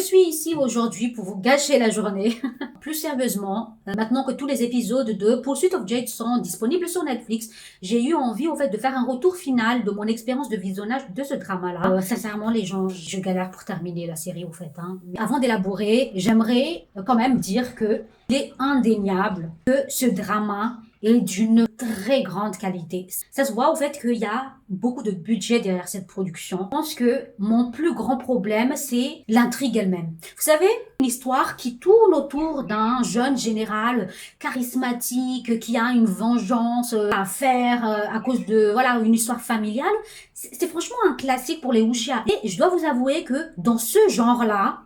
suis ici aujourd'hui pour vous gâcher la journée. Plus sérieusement, maintenant que tous les épisodes de Pursuit of Jade sont disponibles sur Netflix, j'ai eu envie en fait de faire un retour final de mon expérience de visionnage de ce drama-là. Sincèrement, les gens, je galère pour terminer la série au fait. Mais avant d'élaborer, j'aimerais quand même dire que il est indéniable que ce drama est d'une très grande qualité. Ça se voit au fait qu'il y a beaucoup de budget derrière cette production. Je pense que mon plus grand problème, c'est l'intrigue elle-même. Vous savez, une histoire qui tourne autour d'un jeune général charismatique qui a une vengeance à faire à cause de une histoire familiale. C'est franchement un classique pour les wuxia. Et je dois vous avouer que dans ce genre-là,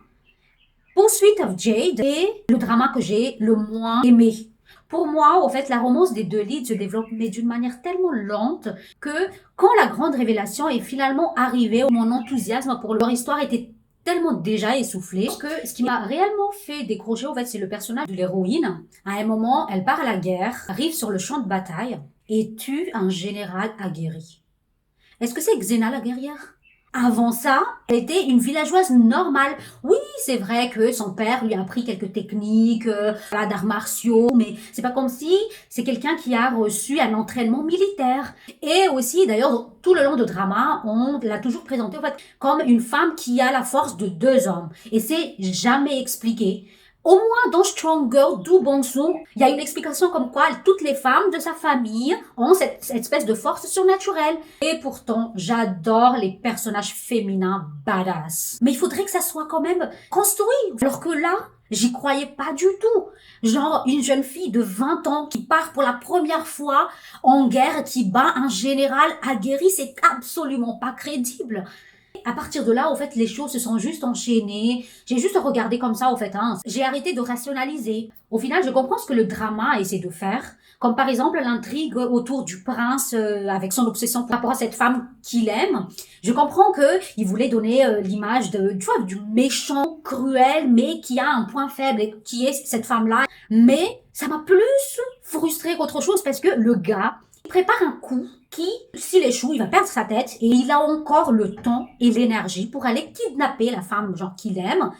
Pursuit of Jade est le drama que j'ai le moins aimé. Pour moi, en fait, la romance des deux leads se développe mais d'une manière tellement lente que quand la grande révélation est finalement arrivée, mon enthousiasme pour leur histoire était tellement déjà essoufflé que ce qui m'a réellement fait décrocher, en fait, c'est le personnage de l'héroïne. À un moment, elle part à la guerre, arrive sur le champ de bataille et tue un général aguerri. Est-ce que c'est Xena la guerrière? Avant ça, elle était une villageoise normale. Oui, c'est vrai que son père lui a appris quelques techniques d'arts martiaux, mais c'est pas comme si c'est quelqu'un qui a reçu un entraînement militaire. Et aussi, d'ailleurs, tout le long de drama, on l'a toujours présentée en fait comme une femme qui a la force de 2 hommes. Et c'est jamais expliqué. Au moins dans Strong Girl d'Oo Bong-soon, il y a une explication comme quoi toutes les femmes de sa famille ont cette espèce de force surnaturelle. Et pourtant, j'adore les personnages féminins badass. Mais il faudrait que ça soit quand même construit. Alors que là, j'y croyais pas du tout. Genre une jeune fille de 20 ans qui part pour la première fois en guerre, qui bat un général aguerri, c'est absolument pas crédible. À partir de là, en fait, les choses se sont juste enchaînées. J'ai juste regardé comme ça, en fait. J'ai arrêté de rationaliser. Au final, je comprends ce que le drama essaie de faire. Comme par exemple l'intrigue autour du prince avec son obsession par rapport à cette femme qu'il aime. Je comprends que il voulait donner l'image du méchant, cruel, mais qui a un point faible, et qui est cette femme-là. Mais ça m'a plus frustrée qu'autre chose parce que le gars, il prépare un coup qui, s'il échoue, il va perdre sa tête et il a encore le temps et l'énergie pour aller kidnapper la femme genre qu'il aime.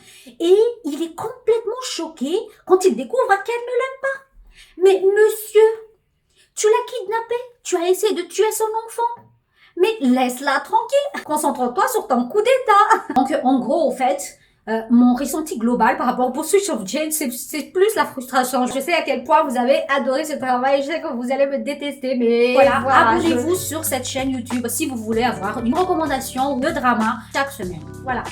Et il est complètement choqué quand il découvre qu'elle ne l'aime pas. Mais monsieur, tu l'as kidnappée, tu as essayé de tuer son enfant. Mais laisse-la tranquille, concentre-toi sur ton coup d'état. Donc en gros, au fait, mon ressenti global par rapport au Pursuit of Jade, c'est plus la frustration. Je sais à quel point vous avez adoré ce travail, je sais que vous allez me détester, mais voilà, abonnez-vous sur cette chaîne YouTube si vous voulez avoir une recommandation de drama chaque semaine. Voilà.